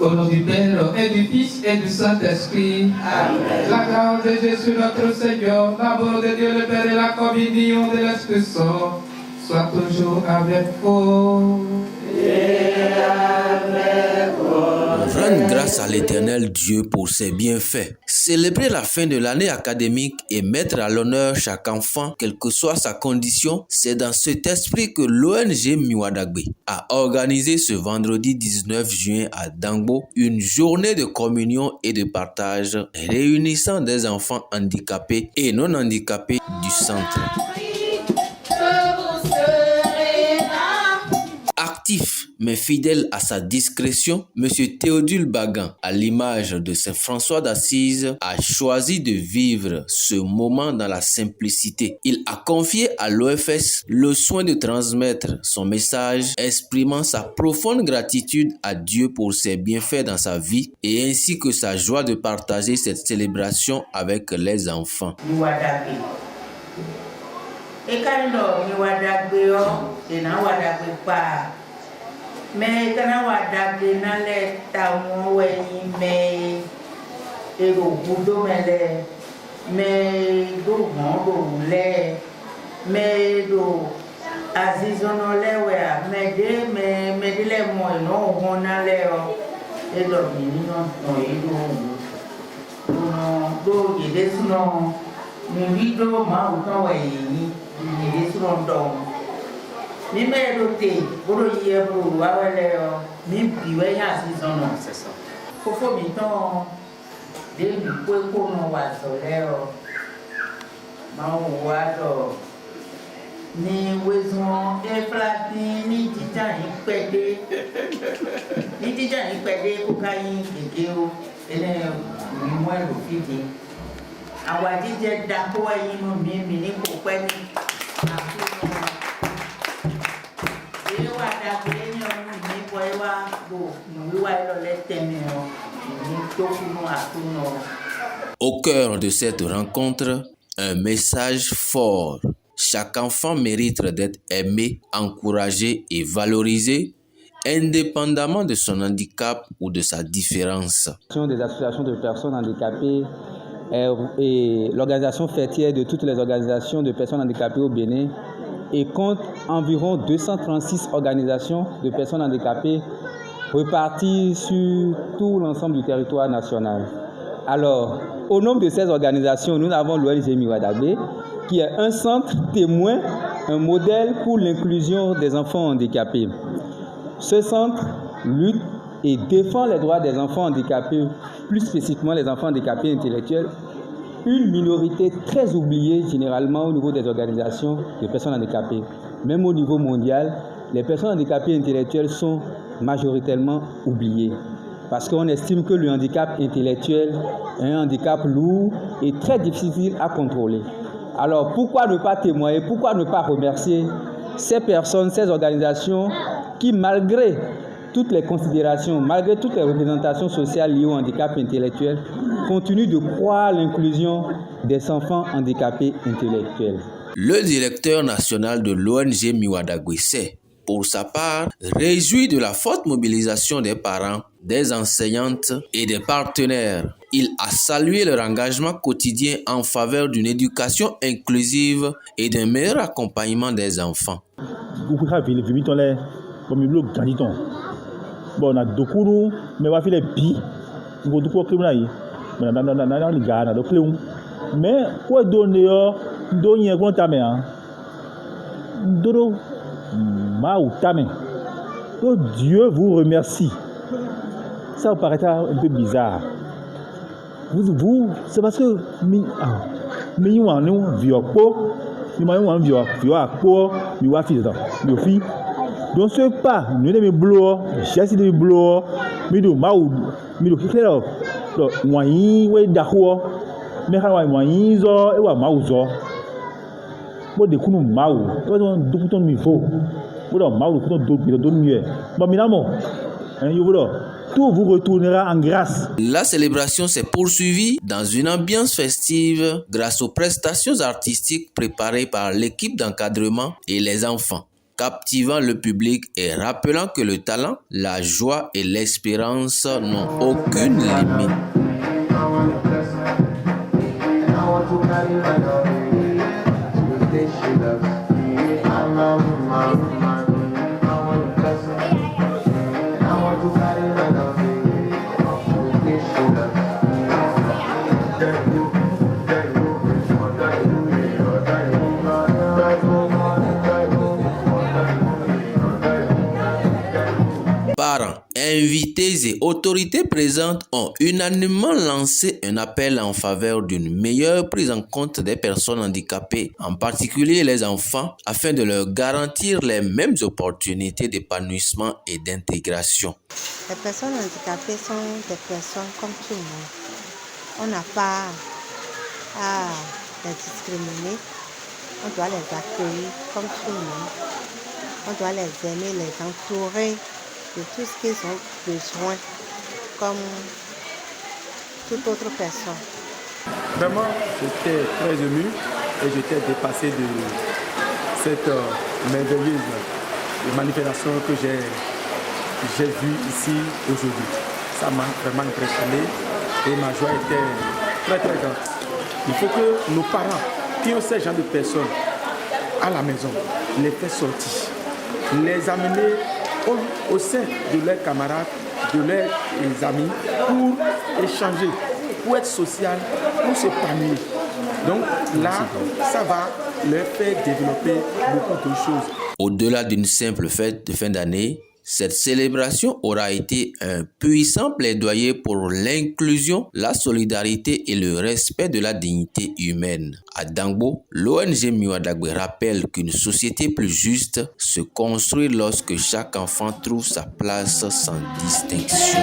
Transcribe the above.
Au nom du Père et du Fils et du Saint-Esprit. Amen. La grâce de Jésus notre Seigneur, l'amour de Dieu le Père et la communion de l'Esprit Saint soit toujours avec vous. Rendre grâce à l'Éternel Dieu pour ses bienfaits. Célébrer la fin de l'année académique et mettre à l'honneur chaque enfant, quelle que soit sa condition, c'est dans cet esprit que l'ONG Miwadagbe a organisé ce vendredi 19 juin à Dangbo une journée de communion et de partage réunissant des enfants handicapés et non handicapés du centre. Actif mais fidèle à sa discrétion, M. Théodule Bagan, à l'image de Saint François d'Assise, a choisi de vivre ce moment dans la simplicité. Il a confié à l'OFS le soin de transmettre son message, exprimant sa profonde gratitude à Dieu pour ses bienfaits dans sa vie et ainsi que sa joie de partager cette célébration avec les enfants. Mais quand on a d'abord dans les tamons mais et au bout mais do mais do azizono mais de les mots non on a les et dormir do il est non mais vidéo ma ou il est non donc mi me doté boro yie bro awele o mi biwe ya season c'est ça fofo mi ton de mi ko no wa so le o ma o wa do ni wezon e frati ni tita ipede ko kayin keke o ele mi mo lo fiti awadi je da ko yin no mi ni ko pe ni Au cœur de cette rencontre, un message fort. Chaque enfant mérite d'être aimé, encouragé et valorisé, indépendamment de son handicap ou de sa différence. Des associations de personnes handicapées et l'organisation fêtière de toutes les organisations de personnes handicapées au Bénin et compte environ 236 organisations de personnes handicapées reparties sur tout l'ensemble du territoire national. Alors, au nom de ces organisations, nous avons l'ONG Miwadagbe, qui est un centre témoin, un modèle pour l'inclusion des enfants handicapés. Ce centre lutte et défend les droits des enfants handicapés, plus spécifiquement les enfants handicapés intellectuels, une minorité très oubliée généralement au niveau des organisations de personnes handicapées. Même au niveau mondial, les personnes handicapées intellectuelles sont majoritairement oubliées parce qu'on estime que le handicap intellectuel est un handicap lourd et très difficile à contrôler. Alors pourquoi ne pas témoigner, pourquoi ne pas remercier ces personnes, ces organisations qui, malgré toutes les considérations, malgré toutes les représentations sociales liées au handicap intellectuel, continuent de croire à l'inclusion des enfants handicapés intellectuels. Le directeur national de l'ONG Miwadagbe s'est, pour sa part, réjoui de la forte mobilisation des parents, des enseignantes et des partenaires. Il a salué leur engagement quotidien en faveur d'une éducation inclusive et d'un meilleur accompagnement des enfants. Bon, on a deux cours, mais on va faire les billes. On va tout pour criminal. Mais quoi donner donner quoi ta mère? Dodo ma ou ta mère. Que Dieu vous remercie. Ça vous paraîtra un peu bizarre. Vous c'est parce que mais on nous vieux po, nous on vieux po, nous va fils de fille. Donc ce pas nous les blow, j'ai des blow, mais do ma ou mais do clair. Donc moyen ouais d'accord. Mais quand on moyen zo et wa ma ou zo. Bon de kunu ma ou, on do ton niveau. Bon ma ou ton do mieux. Bon minamo. Tout vous retournera en grâce. La célébration s'est poursuivie dans une ambiance festive grâce aux prestations artistiques préparées par l'équipe d'encadrement et les enfants. captivant le public et rappelant que le talent, la joie et l'espérance n'ont aucune limite. Parents, invités et autorités présentes ont unanimement lancé un appel en faveur d'une meilleure prise en compte des personnes handicapées, en particulier les enfants, afin de leur garantir les mêmes opportunités d'épanouissement et d'intégration. Les personnes handicapées sont des personnes comme tout le monde. On n'a pas à les discriminer. On doit les accueillir comme tout le monde. On doit les aimer, les entourer de tout ce qu'ils ont besoin, comme toute autre personne. Vraiment, j'étais très ému et j'étais dépassé de cette merveilleuse manifestation que j'ai vue ici aujourd'hui. Ça m'a vraiment impressionné et ma joie était très très grande. Il faut que nos parents qui ont ces gens de personnes à la maison, les faire sortir, les amener au sein de leurs camarades, de leurs amis, pour échanger, pour être social, pour s'épanouir. Donc là, ça va leur faire développer beaucoup de choses. Au-delà d'une simple fête de fin d'année, cette célébration aura été un puissant plaidoyer pour l'inclusion, la solidarité et le respect de la dignité humaine. À Dangbo, l'ONG Miwadagbe rappelle qu'une société plus juste se construit lorsque chaque enfant trouve sa place sans distinction.